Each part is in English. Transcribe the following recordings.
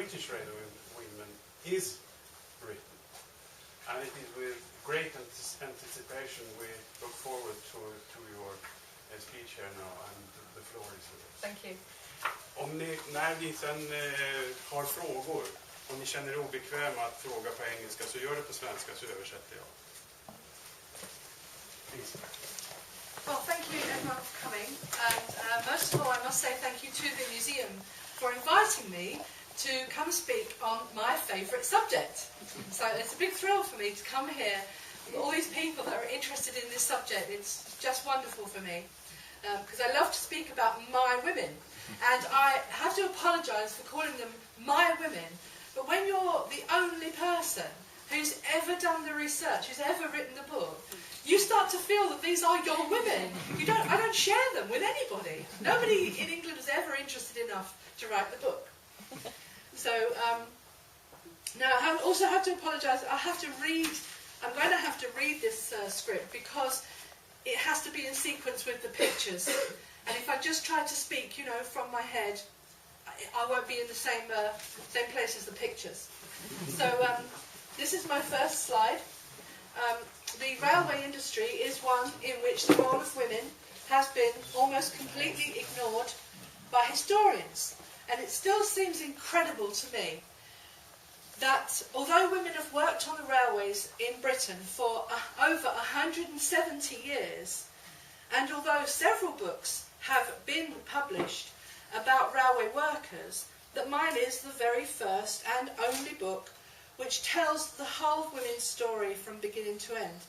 British radio women is written. And it is with great anticipation we look forward to your speech here now, and the floor is yours. Thank you. När vi sen har frågor, om ni känner er obekväma att fråga på engelska, så gör det på svenska, så översätter jag. Please. Well, thank you everyone for coming, and most of all I must say thank you to the museum for inviting me to come speak on my favourite subject. So it's a big thrill for me to come here with all these people that are interested in this subject. It's just wonderful for me, because I love to speak about my women, and I have to apologise for calling them my women, but when you're the only person who's ever done the research, who's ever written the book, you start to feel that these are your women. I don't share them with anybody. Nobody in England is ever interested enough to write the book. So now I also have to apologise. I'm going to have to read this script because it has to be in sequence with the pictures. And if I just try to speak, from my head, I won't be in the same place as the pictures. So this is my first slide. The railway industry is one in which the role of women has been almost completely ignored by historians. And it still seems incredible to me that although women have worked on the railways in Britain for over 170 years, and although several books have been published about railway workers, that mine is the very first and only book which tells the whole women's story from beginning to end.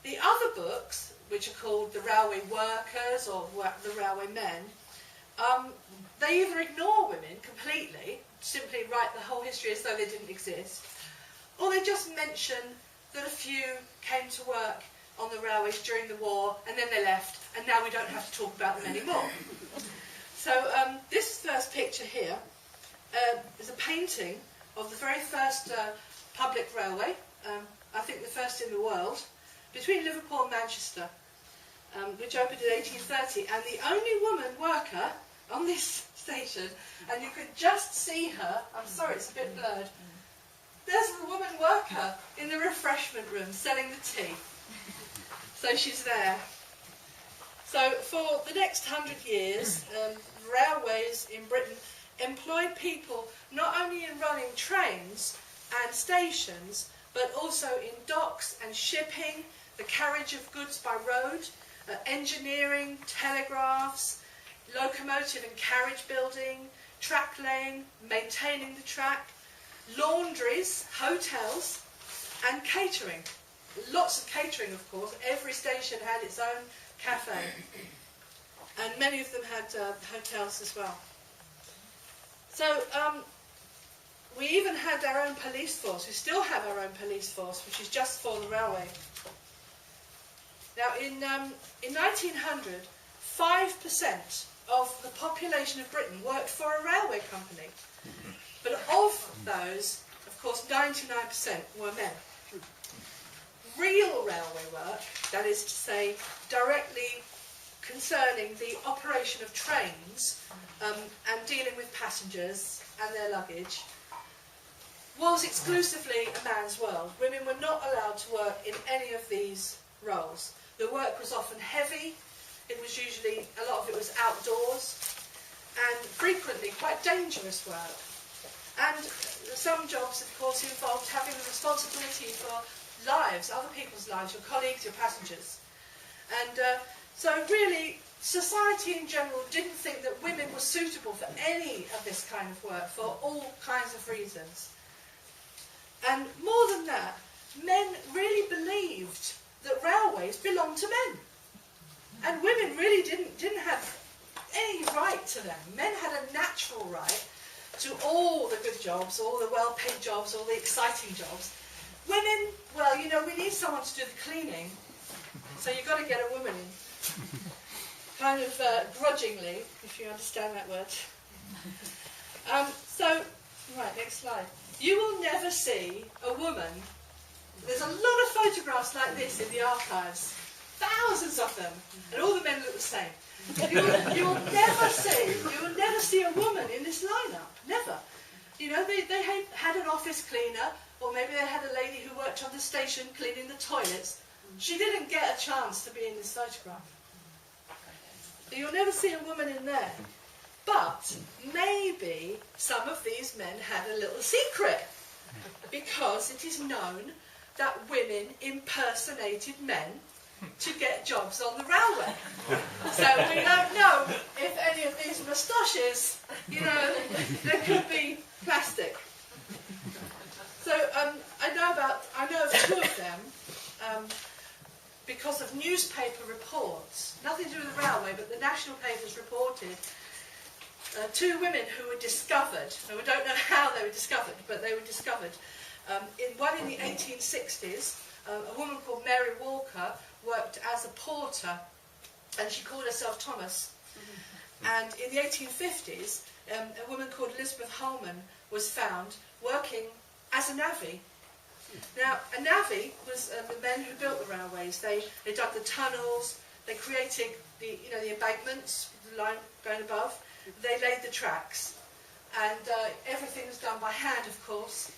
The other books, which are called The Railway Workers or The Railway Men, they either ignore women completely, simply write the whole history as though they didn't exist, or they just mention that a few came to work on the railways during the war and then they left, and now we don't have to talk about them anymore. So this first picture here is a painting of the very first public railway, I think the first in the world, between Liverpool and Manchester, which opened in 1830, and the only woman worker on this station, and you could just see her, I'm sorry it's a bit blurred, there's the woman worker in the refreshment room selling the tea. So she's there. So for the next 100 years, railways in Britain employed people not only in running trains and stations, but also in docks and shipping, the carriage of goods by road, engineering, telegraphs, locomotive and carriage building, track laying, maintaining the track, laundries, hotels, and catering. Lots of catering, of course. Every station had its own cafe, and many of them had hotels as well. So we even had our own police force. We still have our own police force, which is just for the railway. Now, in 1900, 5% of the population of Britain worked for a railway company. But of those, of course, 99% were men. Real railway work, that is to say, directly concerning the operation of trains and dealing with passengers and their luggage, was exclusively a man's world. Women were not allowed to work in any of these roles. The work was often heavy. It was usually, a lot of it was outdoors, and frequently quite dangerous work. And some jobs, of course, involved having the responsibility for lives, other people's lives, your colleagues, your passengers. And so really, society in general didn't think that women were suitable for any of this kind of work for all kinds of reasons. And more than that, men really believed that railways belonged to men. And women really didn't have any right to them. Men had a natural right to all the good jobs, all the well-paid jobs, all the exciting jobs. Women, well, we need someone to do the cleaning, so you've got to get a woman in. Kind of grudgingly, if you understand that word. Right, next slide. You will never see a woman. There's a lot of photographs like this in the archives. Thousands of them. And all the men look the same. You will never see a woman in this lineup. Never. You know, they had an office cleaner, or maybe they had a lady who worked on the station cleaning the toilets. She didn't get a chance to be in this photograph. You'll never see a woman in there. But maybe some of these men had a little secret, because it is known that women impersonated men to get jobs on the railway. So we don't know if any of these moustaches, you know, there could be plastic. So I know of two of them because of newspaper reports, nothing to do with the railway, but the national papers reported two women who were discovered, and we don't know how they were discovered, but they were discovered. One in the 1860s, a woman called Mary Walker worked as a porter, and she called herself Thomas. And in the 1850s, a woman called Elizabeth Holman was found working as a navvy. Now, a navvy was the men who built the railways. They dug the tunnels, they created the embankments, the line going above. They laid the tracks, and everything was done by hand, of course.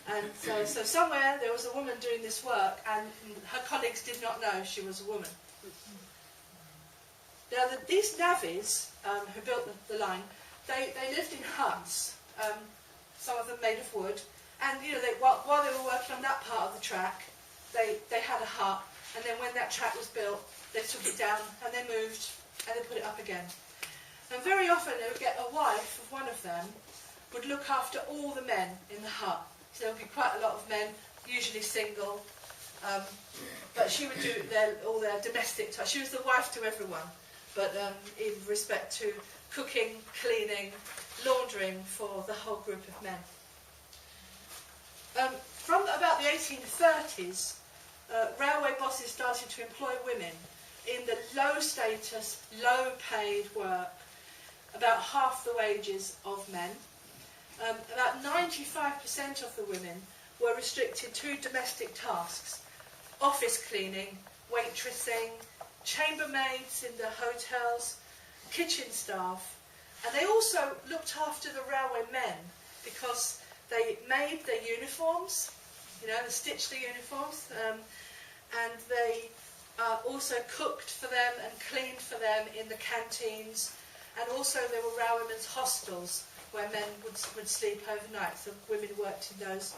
And so somewhere there was a woman doing this work, and her colleagues did not know she was a woman. Now, these navvies who built the line, they lived in huts, some of them made of wood, and you know, while they were working on that part of the track, they had a hut, and then when that track was built, they took it down, and they moved, and they put it up again. And very often they would get a wife of one of them would look after all the men in the hut. So there would be quite a lot of men, usually single, but she would do all their domestic tasks. She was the wife to everyone, but in respect to cooking, cleaning, laundering for the whole group of men. From about the 1830s, railway bosses started to employ women in the low status, low paid work, about half the wages of men. About 95% of the women were restricted to domestic tasks: office cleaning, waitressing, chambermaids in the hotels, kitchen staff, and they also looked after the railway men because they made their uniforms, you know, they stitched the uniforms, and they also cooked for them and cleaned for them in the canteens, and also there were railwaymen's hostels where men would sleep overnight, so women worked in those.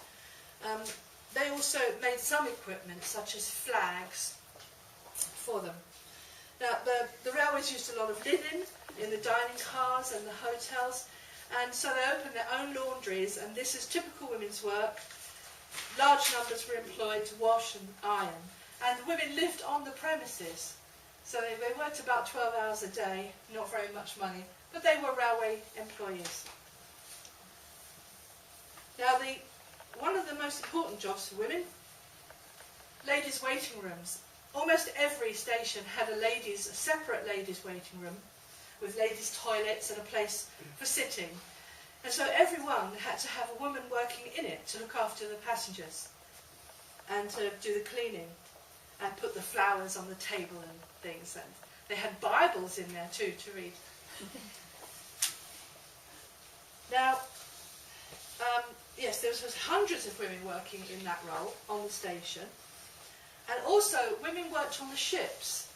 They also made some equipment, such as flags, for them. Now, the railways used a lot of linen in the dining cars and the hotels, and so they opened their own laundries, and this is typical women's work. Large numbers were employed to wash and iron, and the women lived on the premises. So they worked about 12 hours a day, not very much money, but they were railway employees. Now, one of the most important jobs for women, ladies' waiting rooms. Almost every station had a separate ladies' waiting room with ladies' toilets and a place for sitting. And so everyone had to have a woman working in it to look after the passengers and to do the cleaning and put the flowers on the table and things. And they had Bibles in there too to read. Now, yes, there was hundreds of women working in that role on the station. And also, women worked on the ships,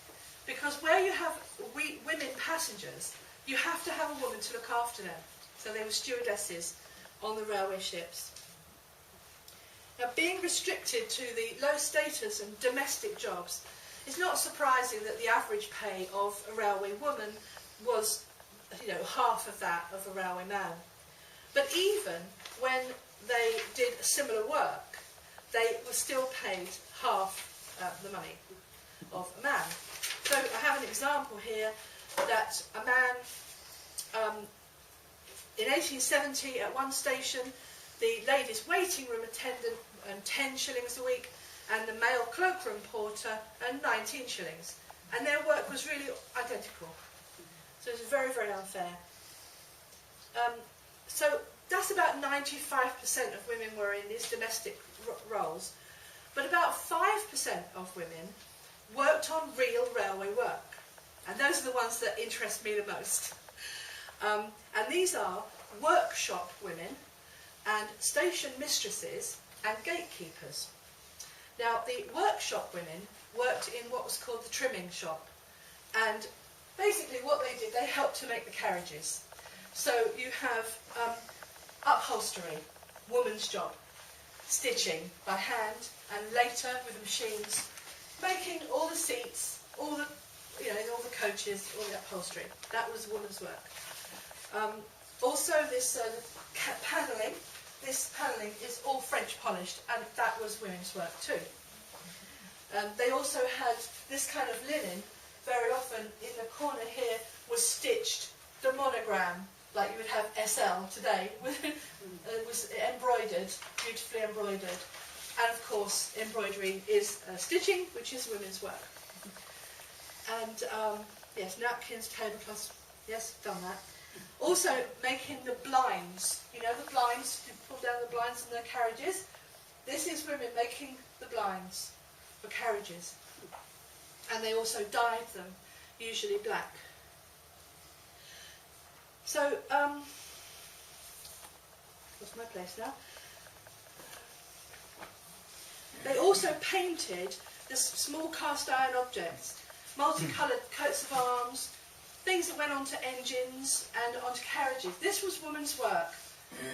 because where you have women passengers, you have to have a woman to look after them. So they were stewardesses on the railway ships. Now, being restricted to the low status and domestic jobs, it's not surprising that the average pay of a railway woman was, you know, half of that of a railway man. But even when they did similar work, they were still paid half the money of a man. So I have an example here that a man, in 1870 at one station, the ladies' waiting room attendant earned 10 shillings a week, and the male cloakroom porter earned 19 shillings. And their work was really identical. So it was very, very unfair. So that's about 95% of women were in these domestic roles. But about 5% of women worked on real railway work. And those are the ones that interest me the most. And these are workshop women station mistresses and gatekeepers. Now, the workshop women worked in what was called the trimming shop, and basically what they did, they helped to make the carriages. So you have upholstery, woman's job, stitching by hand, and later with the machines, making all the seats, all the all the coaches, all the upholstery. That was woman's work. Also, this panelling. This panelling is all French polished, and that was women's work too. They also had this kind of linen. Very often in the corner here was stitched the monogram, like you would have SL today. It was embroidered, beautifully embroidered. And of course, embroidery is stitching, which is women's work. And yes, napkins, tablecloths, yes, done that. Also making the blinds, you know the blinds, you pull down the blinds in the carriages. This is women making the blinds for carriages. And they also dyed them, usually black. So, what's my place now? They also painted the small cast iron objects, multicoloured coats of arms, things that went onto engines and onto carriages. This was women's work,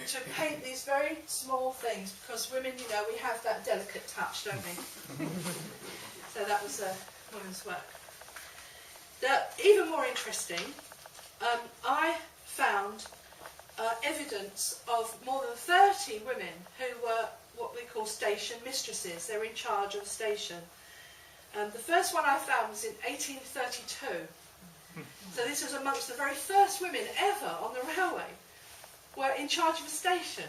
to paint these very small things, because women, you know, we have that delicate touch, don't we? So that was women's work. Now, even more interesting, I found evidence of more than 30 women who were what we call station mistresses. They were in charge of a station. The first one I found was in 1832. So this was amongst the very first women ever on the railway were in charge of a station.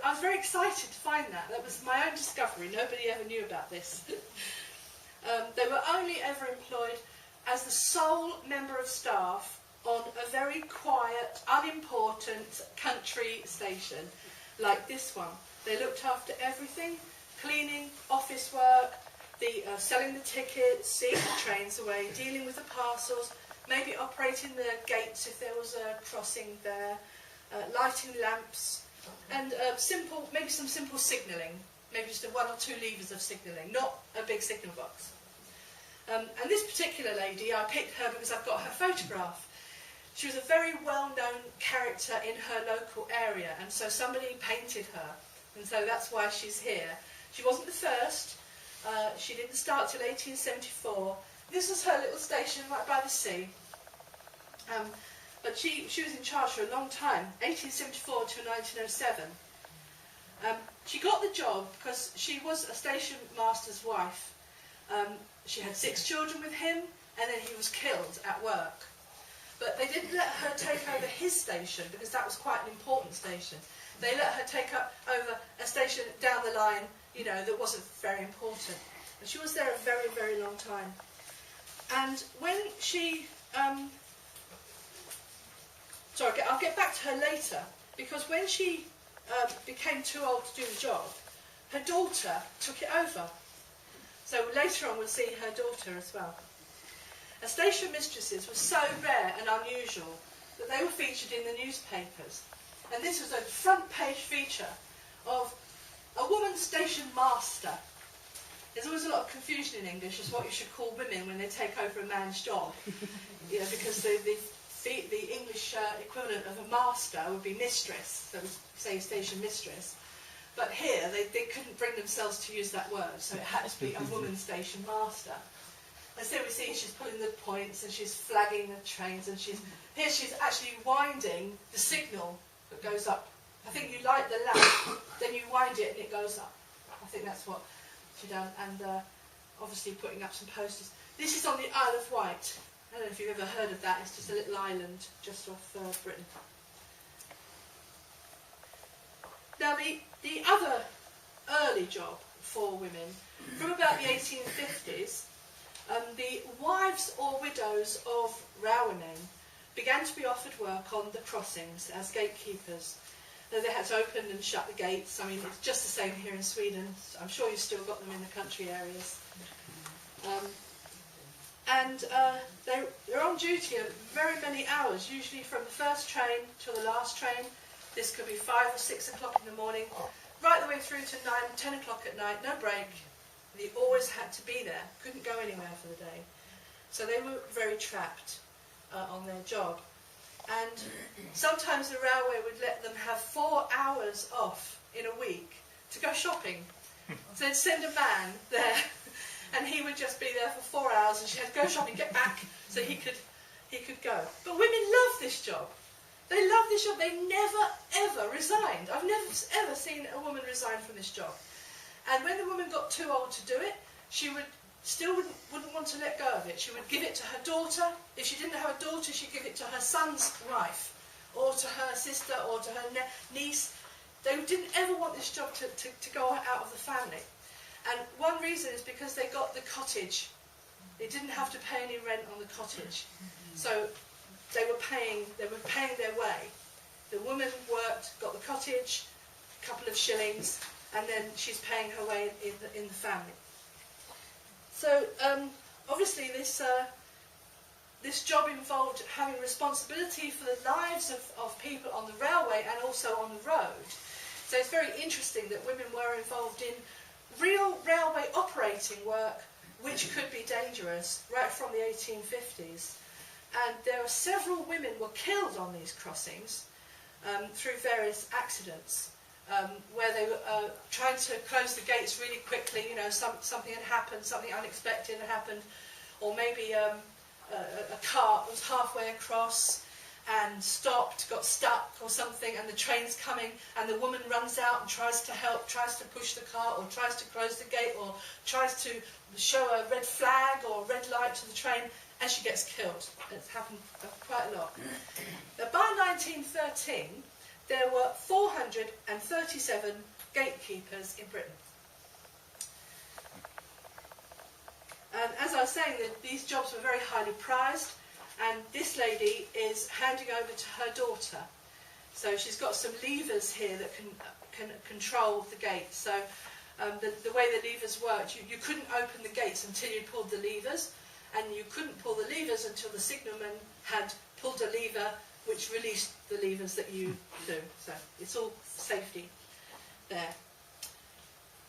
I was very excited to find that. That was my own discovery. Nobody ever knew about this. They were only ever employed as the sole member of staff on a very quiet, unimportant country station like this one. They looked after everything, cleaning, office work, selling the tickets, seeing the trains away, dealing with the parcels, maybe operating the gates if there was a crossing there, lighting lamps, and maybe some simple signalling, maybe just one or two levers of signalling, not a big signal box. And this particular lady, I picked her because I've got her photograph. She was a very well-known character in her local area, and so somebody painted her, and so that's why she's here. She wasn't the first. She didn't start till 1874. This was her little station right by the sea. But she was in charge for a long time, 1874 to 1907. She got the job because she was a station master's wife. She had 6 children with him, and then he was killed at work. But they didn't let her take over his station because that was quite an important station. They let her take over a station down the line, you know, that wasn't very important. And she was there a very, very long time. And when she... sorry, I'll get back to her later, because when she became too old to do the job, her daughter took it over. So later on we'll see her daughter as well. And station mistresses were so rare and unusual that they were featured in the newspapers. And this was a front page feature of a woman station master. There's always a lot of confusion in English as what you should call women when they take over a man's job. You know, because the English equivalent of a master would be mistress, so we say station mistress. But here they couldn't bring themselves to use that word, so it had to be a woman station master. And so we see she's pulling the points and she's flagging the trains, and she's actually winding the signal that goes up. I think you light the lamp, then you wind it and it goes up. I think that's what she done, and obviously putting up some posters. This is on the Isle of Wight. I don't know if you've ever heard of that. It's just a little island just off Britain. Now the other early job for women, from about the 1850s, the wives or widows of railwaymen began to be offered work on the crossings as gatekeepers. They had to open and shut the gates. I mean, it's just the same here in Sweden. I'm sure you've still got them in the country areas. They're on duty very many hours, usually from the first train to the last train, This could be 5 or 6 o'clock in the morning, right the way through to 9, 10 o'clock at night, no break. They always had to be there, couldn't go anywhere for the day. So they were very trapped on their job. And sometimes the railway would let them have 4 hours off in a week to go shopping. So they'd send a man there, and he would just be there for 4 hours, and she had to go shopping, get back, so he could go. But women love this job. They love this job. They never, ever resigned. I've never, ever seen a woman resign from this job. And when the woman got too old to do it, she wouldn't want to let go of it. She would give it to her daughter. If she didn't have a daughter, she'd give it to her son's wife, or to her sister, or to her niece. They didn't ever want this job to go out of the family. And one reason is because they got the cottage. They didn't have to pay any rent on the cottage. So they were paying their way. The woman worked, got the cottage, a couple of shillings, and then she's paying her way in the family. So obviously this job involved having responsibility for the lives of people on the railway and also on the road. So it's very interesting that women were involved in real railway operating work, which could be dangerous, right from the 1850s. And there were several women were killed on these crossings through various accidents, where they were trying to close the gates really quickly. You know, something had happened, something unexpected had happened, or maybe a car was halfway across and stopped, got stuck or something, and the train's coming, and the woman runs out and tries to help, tries to push the car, or tries to close the gate, or tries to show a red flag or a red light to the train, and she gets killed. It's happened quite a lot. But by 1913, there were 437 gatekeepers in Britain. And as I was saying, these jobs were very highly prized, and this lady is handing over to her daughter. So she's got some levers here that can control the gate. So the way the levers worked, you couldn't open the gates until you pulled the levers, and you couldn't pull the levers until the signalman had pulled a lever which released the levers that you do. So it's all safety there.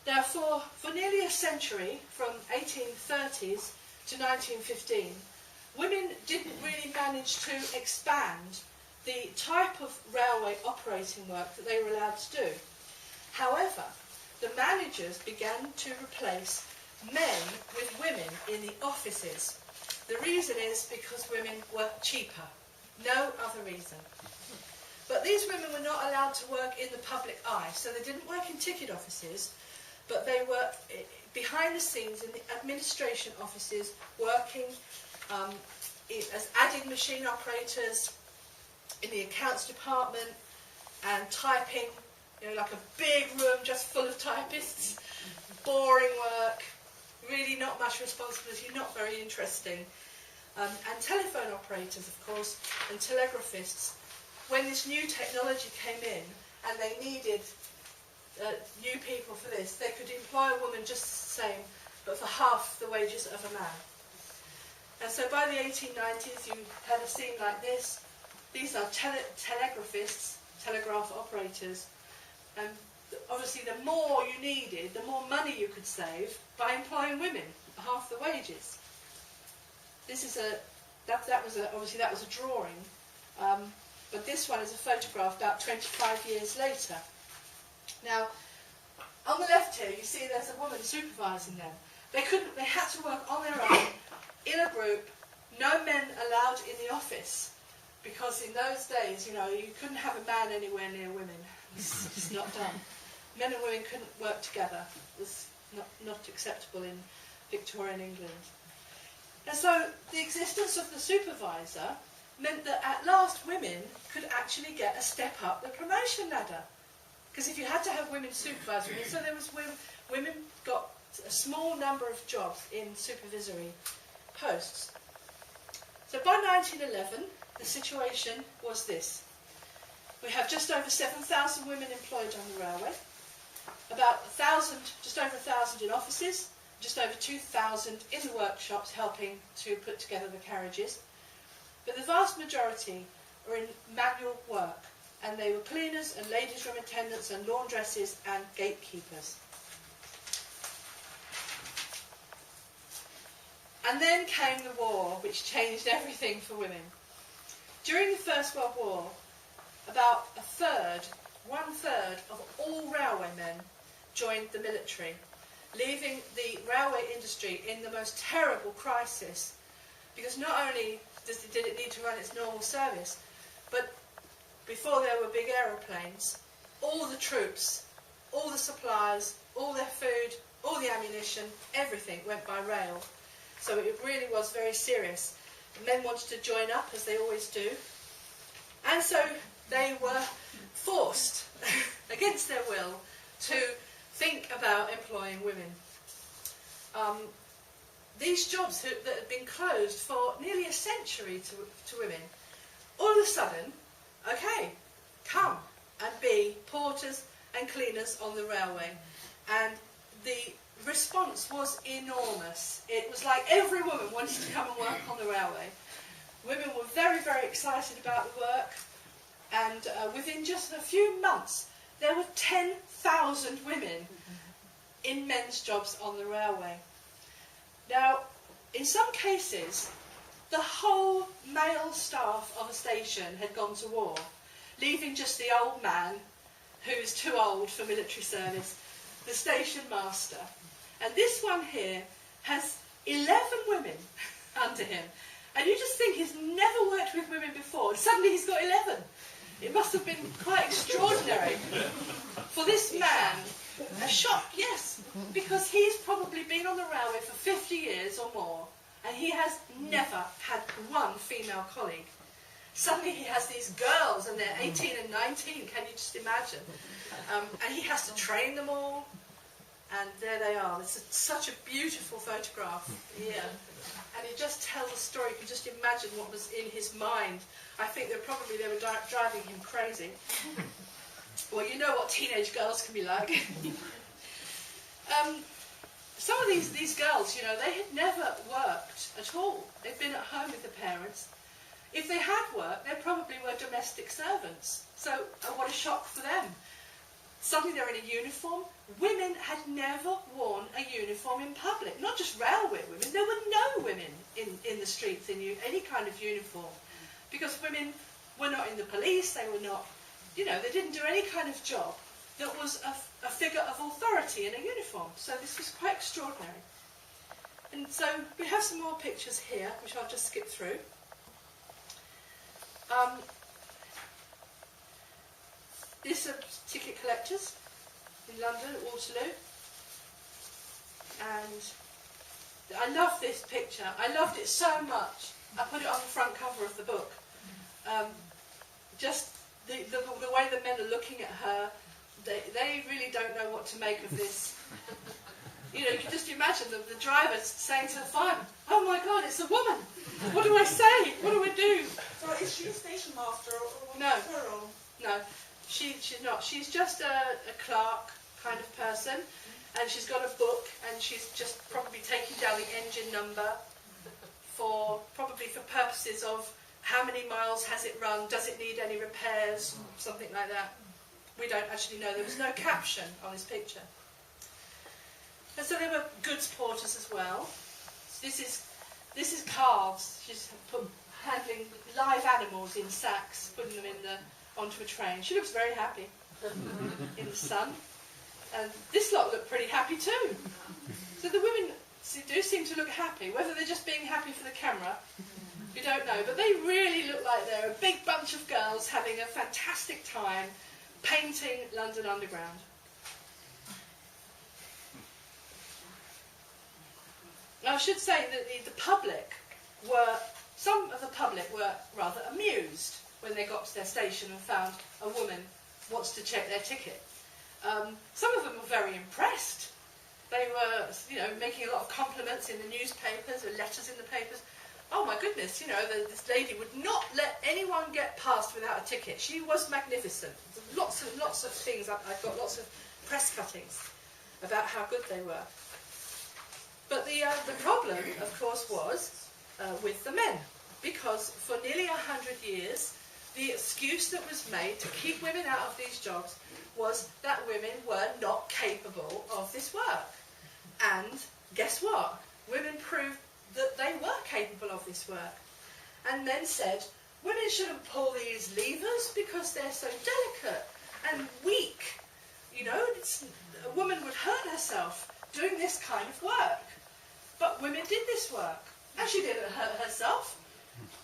Now for nearly a century, from 1830s to 1915, women didn't really manage to expand the type of railway operating work that they were allowed to do. However, the managers began to replace men with women in the offices. The reason is because women were cheaper. No other reason. But these women were not allowed to work in the public eye, so they didn't work in ticket offices, but they were behind the scenes in the administration offices, working as adding machine operators in the accounts department, and typing, you know, like a big room just full of typists, boring work, really not much responsibility, not very interesting. And telephone operators, of course, and telegraphists. When this new technology came in and they needed new people for this, they could employ a woman just the same, but for half the wages of a man. And so by the 1890s, you had a scene like this. These are telegraphists, telegraph operators. And obviously, the more you needed, the more money you could save by employing women, half the wages. This is obviously that was a drawing, but this one is a photograph about 25 years later. Now, on the left here, you see there's a woman supervising them. They had to work on their own, in a group, no men allowed in the office, because in those days, you know, you couldn't have a man anywhere near women. It's just not done. Men and women couldn't work together. It was not acceptable in Victorian England. And so the existence of the supervisor meant that at last women could actually get a step up the promotion ladder. Because if you had to have women supervising, so there was women got a small number of jobs in supervisory posts. So by 1911, the situation was this. We have just over 7,000 women employed on the railway, about 1,000, just over 1,000 in offices, just over 2,000 in the workshops helping to put together the carriages. But the vast majority are in manual work. and they were cleaners and ladies' room attendants and laundresses and gatekeepers. And then came the war, which changed everything for women. During the First World War, about one-third of all railwaymen joined the military, leaving the railway industry in the most terrible crisis, because not only did it need to run its normal service, but before there were big aeroplanes, all the troops, all the supplies, all their food, all the ammunition, everything went by rail. So it really was very serious. The men wanted to join up, as they always do, and so they were forced, against their will, to think about employing women. These jobs that had been closed for nearly a century to women, all of a sudden, okay, come and be porters and cleaners on the railway. And the response was enormous. It was like every woman wanted to come and work on the railway. Women were very, very excited about the work, and within just a few months there were 10,000 women in men's jobs on the railway. Now, in some cases, the whole male staff of a station had gone to war, leaving just the old man, who's too old for military service, the station master. And this one here has 11 women under him. And you just think he's never worked with women before, and suddenly he's got 11. It must have been quite extraordinary for this man. A shock, yes, because he's probably been on the railway for 50 years or more, and he has never had one female colleague. Suddenly he has these girls, and they're 18 and 19, can you just imagine? And he has to train them all, and there they are. It's such a beautiful photograph here. And it just tells a story. You can just imagine what was in his mind. I think they were driving him crazy. Well, you know what teenage girls can be like. Some of these girls, you know, they had never worked at all. They'd been at home with their parents. If they had worked, they probably were domestic servants. So what a shock for them. Suddenly they're in a uniform. Women had never worn a uniform in public. Not just railway women. There were no women in the streets in any kind of uniform. Because women were not in the police. They were not, you know, they didn't do any kind of job that was a figure of authority in a uniform. So this was quite extraordinary. And so we have some more pictures here, which I'll just skip through. These are ticket collectors in London at Waterloo. And I love this picture. I loved it so much. I put it on the front cover of the book. Just the way the men are looking at her, they really don't know what to make of this. You know, you can just imagine the driver saying to the fireman, "Oh my God, it's a woman! What do I say? What do I do?" So is she a station master or No. her or? No, she's not. She's just a clerk kind of person, and she's got a book, and she's just probably taking down the engine number probably for purposes of how many miles has it run, does it need any repairs, something like that. We don't actually know. There was no caption on this picture. And so there were goods porters as well. So this is calves. She's handling live animals in sacks, putting them onto a train. She looks very happy in the sun. And this lot look pretty happy too. So the women do seem to look happy. Whether they're just being happy for the camera, we don't know. But they really look like they're a big bunch of girls having a fantastic time painting London Underground. Now I should say that the public some of the public were rather amused when they got to their station and found a woman wants to check their ticket. Some of them were very impressed. They were, you know, making a lot of compliments in the newspapers or letters in the papers. Oh my goodness, you know, this lady would not let anyone get past without a ticket. She was magnificent. Lots of things. I've got lots of press cuttings about how good they were. But the problem, of course, was with the men, because for nearly 100 years, the excuse that was made to keep women out of these jobs was that women were not capable of this work. And guess what? Women proved that they were capable of this work. And men said, women shouldn't pull these levers because they're so delicate and weak. You know, a woman would hurt herself doing this kind of work. But women did this work. And she didn't hurt herself.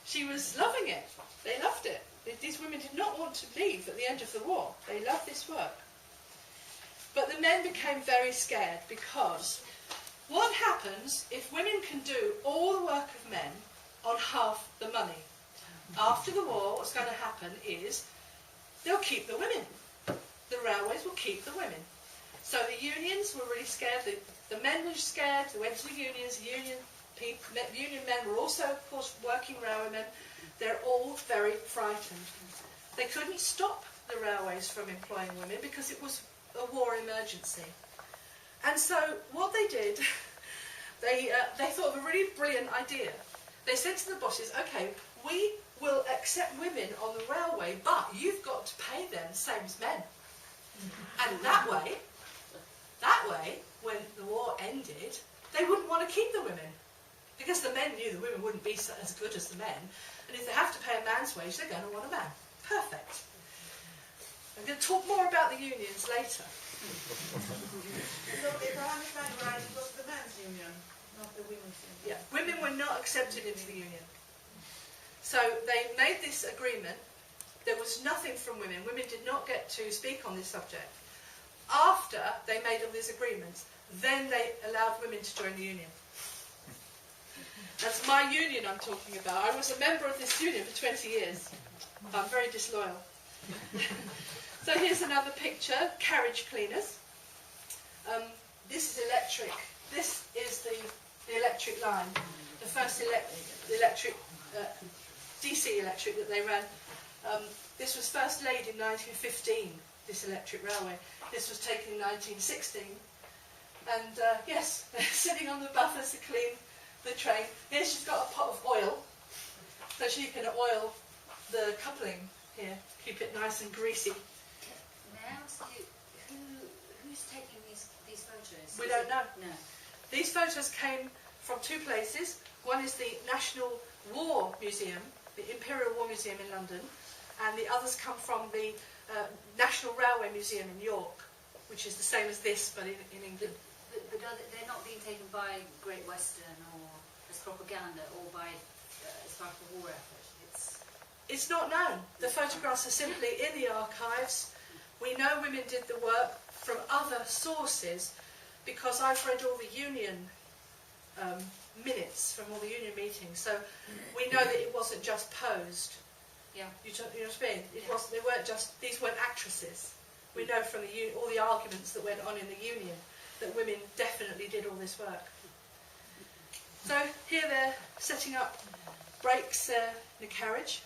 She was loving it. They loved it. These women did not want to leave at the end of the war. They loved this work. But the men became very scared because what happens if women can do all the work of men on half the money? After the war, what's going to happen is they'll keep the women. The railways will keep the women. So the unions were really scared. The men were scared. They went to the unions. Union men were also, of course, working railwaymen. They're all very frightened. They couldn't stop the railways from employing women because it was a war emergency. And so what they did, they thought of a really brilliant idea. They said to the bosses, okay, we will accept women on the railway, but you've got to pay them the same as men. And that way, when the war ended, they wouldn't want to keep the women. Because the men knew the women wouldn't be as good as the men. And if they have to pay a man's wage, they're going to want a man. Perfect. I'm going to talk more about the unions later. So if I understand right, it was the men's union, not the women's union. Yeah, women were not accepted into the union. So they made this agreement. There was nothing from women. Women did not get to speak on this subject. After they made all these agreements, then they allowed women to join the union. That's my union I'm talking about. I was a member of this union for 20 years. I'm very disloyal. So here's another picture, carriage cleaners. This is electric. This is the electric line. The first electric, DC electric that they ran. This was first laid in 1915, this electric railway. This was taken in 1916. And yes, they're sitting on the buffers to clean the train. Here she's got a pot of oil, so she can oil the coupling here, keep it nice and greasy. May I ask you, who's taking these photos? We don't know. No. These photos came from two places. One is the National War Museum, the Imperial War Museum in London, and the others come from the National Railway Museum in York, which is the same as this, but in England. But they're not being taken by Great Western or as propaganda or by as part of the war effort. It's not known. The photographs are simply in the archives. We know women did the work from other sources because I've read all the union minutes from all the union meetings. So we know that it wasn't just posed. Yeah. You know what I mean? They weren't just, these weren't actresses. We know from all the arguments that went on in the union that women definitely did all this work. So here they're setting up brakes in the carriage.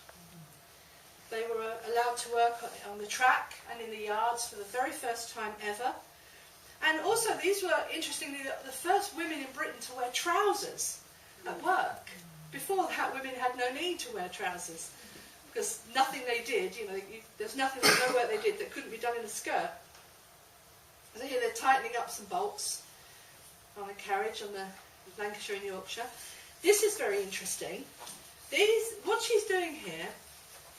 They were allowed to work on the track and in the yards for the very first time ever. And also these were, interestingly, the first women in Britain to wear trousers at work. Before that, women had no need to wear trousers because nothing they did, there's no work they did that couldn't be done in a skirt. So here they're tightening up some bolts on a carriage on the Lancashire and Yorkshire. This is very interesting. What she's doing here,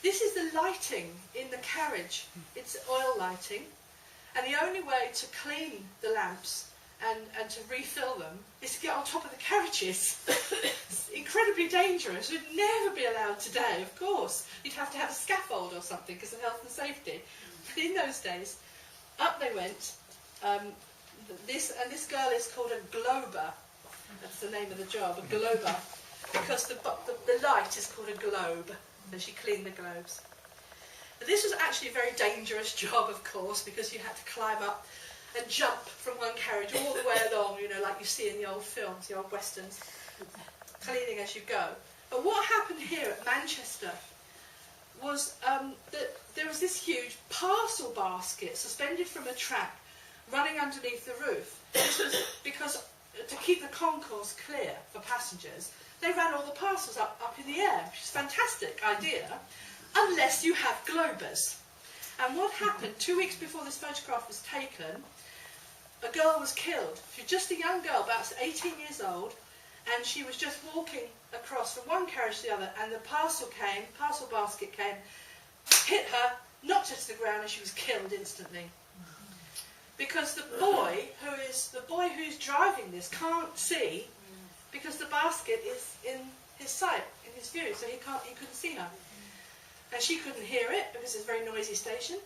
this is the lighting in the carriage. It's oil lighting. And the only way to clean the lamps and to refill them is to get on top of the carriages. It's incredibly dangerous. It would never be allowed today, of course. You'd have to have a scaffold or something because of health and safety. But in those days, up they went. This girl is called a glober. That's the name of the job, a glober, because the light is called a globe. So she cleaned the globes. But this was actually a very dangerous job, of course, because you had to climb up and jump from one carriage all the way along, like you see in the old films, the old westerns, cleaning as you go. But what happened here at Manchester was that there was this huge parcel basket suspended from a track running underneath the roof. This was because to keep the concourse clear for passengers, they ran all the parcels up in the air, which is a fantastic idea. unless you have Globers. And what happened 2 weeks before this photograph was taken, a girl was killed. She was just a young girl, about 18 years old, and she was just walking across from one carriage to the other, and the parcel basket came, hit her, knocked her to the ground, and she was killed instantly. Because the boy who's driving this can't see, because the basket is in his sight, in his view, so he couldn't see her. And she couldn't hear it because it's a very noisy station,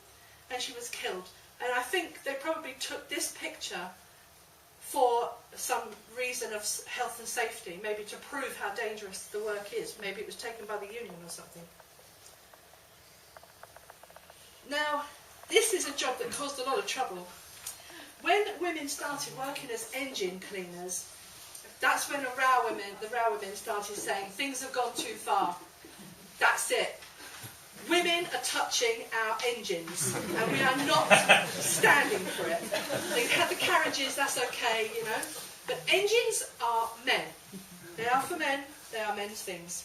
and she was killed. And I think they probably took this picture for some reason of health and safety, maybe to prove how dangerous the work is. Maybe it was taken by the union or something. Now, this is a job that caused a lot of trouble. When women started working as engine cleaners, that's when the row women started saying, things have gone too far. That's it. Women are touching our engines, and we are not standing for it. They have the carriages, that's okay, you know. But engines are men. They are for men, they are men's things.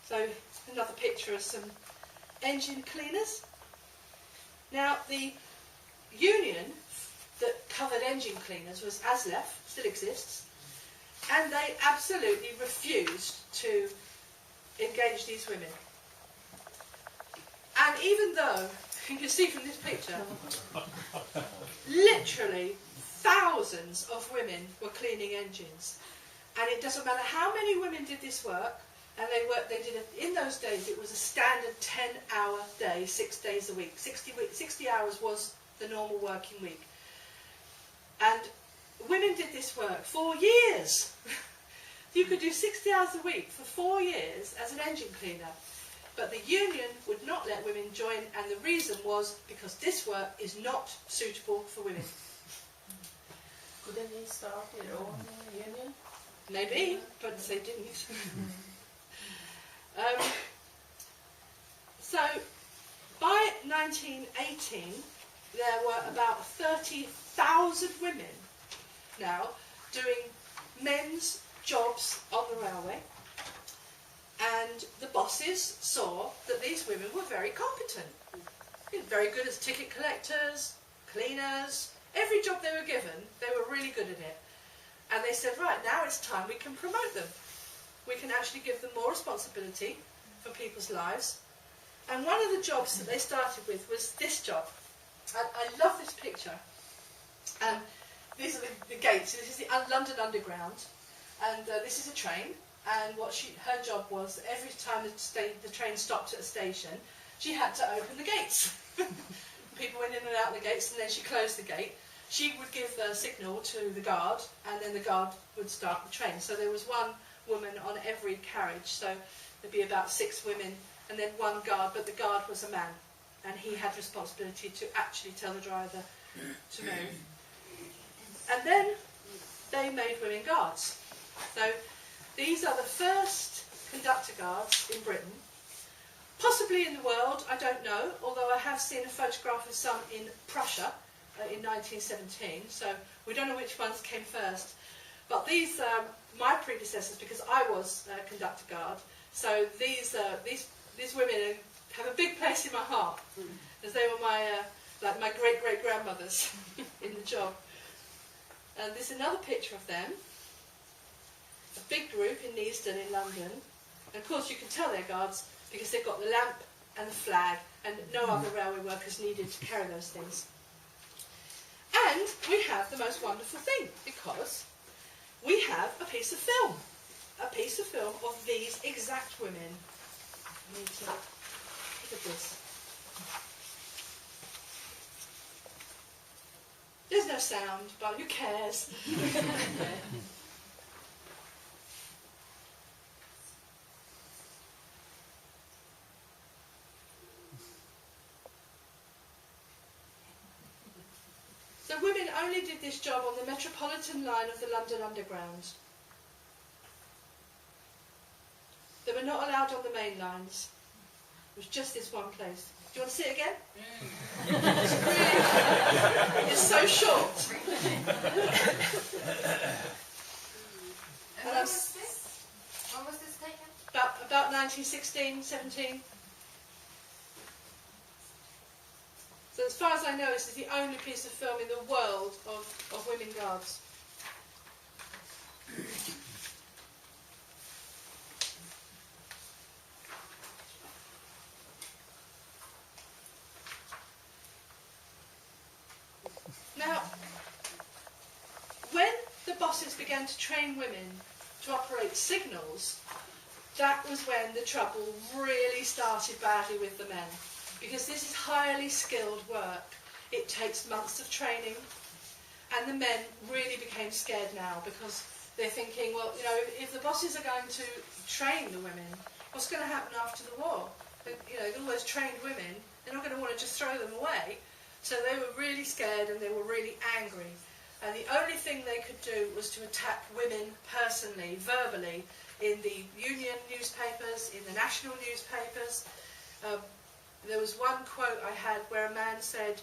So, another picture of some engine cleaners. Now, the union that covered engine cleaners was ASLEF, still exists, and they absolutely refused to engage these women. And even though, you can see from this picture, literally thousands of women were cleaning engines. And it doesn't matter how many women did this work, and they did it, in those days it was a standard 10-hour day, 6 days a week. 60 hours was the normal working week. And women did this work for years. You could do 60 hours a week for 4 years as an engine cleaner. But the union would not let women join, and the reason was because this work is not suitable for women. Couldn't they start their own union? Maybe, but they didn't. So, by 1918, there were about 30,000 women now doing men's jobs on the railway, and the bosses saw that these women were very competent, very good as ticket collectors, cleaners, every job they were given, they were really good at it. And they said, right, now it's time we can promote them. We can actually give them more responsibility for people's lives. And one of the jobs that they started with was this job. I love this picture. These are the gates. This is the London Underground. And this is a train, and her job was, every time the train stopped at a station, she had to open the gates. People went in and out the gates, and then she closed the gate. She would give the signal to the guard, and then the guard would start the train. So there was one woman on every carriage, so there'd be about 6 women, and then one guard, but the guard was a man, and he had responsibility to actually tell the driver to move. And then they made women guards. So these are the first conductor guards in Britain, possibly in the world, I don't know, although I have seen a photograph of some in Prussia in 1917, so we don't know which ones came first. But these are my predecessors, because I was a conductor guard, so these women have a big place in my heart, as they were my great-great-grandmothers in the job. And this is another picture of them. A big group in Neasden in London. And of course you can tell they're guards because they've got the lamp and the flag, and no other railway workers needed to carry those things. And we have the most wonderful thing, because we have a piece of film. A piece of film of these exact women. I need to look at this. There's no sound, but who cares? So women only did this job on the Metropolitan line of the London Underground. They were not allowed on the main lines. It was just this one place. Do you want to see it again? It's so short. And when was this? When was this taken? About about 1916, 17. So as far as I know, this is the only piece of film in the world of women guards. Now, when the bosses began to train women to operate signals, that was when the trouble really started badly with the men. Because this is highly skilled work. It takes months of training. And the men really became scared now because they're thinking, well, you know, if the bosses are going to train the women, what's going to happen after the war? You know, all those trained women, they're not going to want to just throw them away. So they were really scared and they were really angry. And the only thing they could do was to attack women personally, verbally, in the union newspapers, in the national newspapers. There was one quote I had where a man said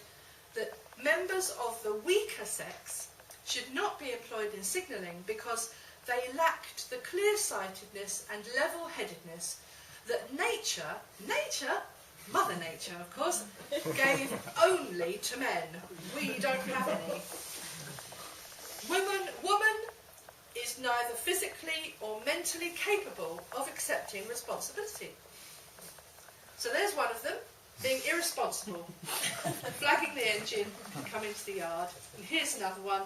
that members of the weaker sex should not be employed in signalling because they lacked the clear-sightedness and level-headedness that nature, Mother Nature of course, gave only to men. We don't have any. Woman is neither physically or mentally capable of accepting responsibility. So there's one of them, being irresponsible, flagging the engine, coming to the yard. And here's another one,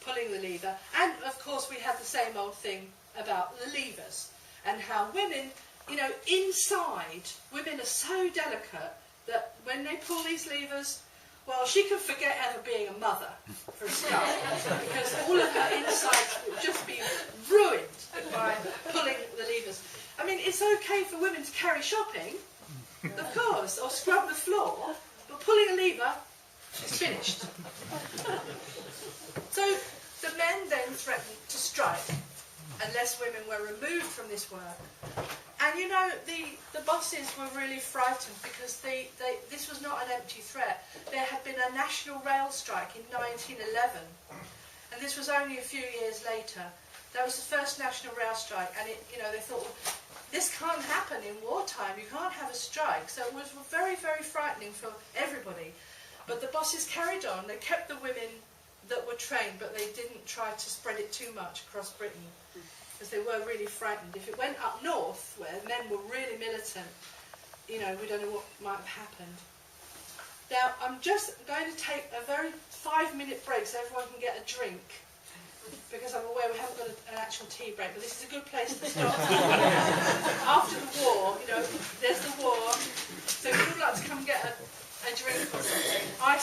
pulling the lever. And of course we have the same old thing about the levers and how women, you know, inside, women are so delicate that when they pull these levers, well, she could forget ever being a mother, for a start, because all of her insides would just be ruined by pulling the levers. I mean, it's okay for women to carry shopping, of course, or scrub the floor, but pulling a lever is finished. So the men then threatened to strike unless women were removed from this work. And you know, the bosses were really frightened because this was not an empty threat. There had been a national rail strike in 1911, and this was only a few years later. That was the first national rail strike, and they thought, well, this can't happen in wartime. You can't have a strike. So it was very, very frightening for everybody. But the bosses carried on. They kept the women that were trained, but they didn't try to spread it too much across Britain, because they were really frightened. If it went up north, where men were really militant, you know, we don't know what might have happened. Now, I'm just going to take a very 5-minute break so everyone can get a drink, because I'm aware we haven't got an actual tea break, but this is a good place to stop. After the war, you know, there's the war, so if you'd like to come get a drink or something, I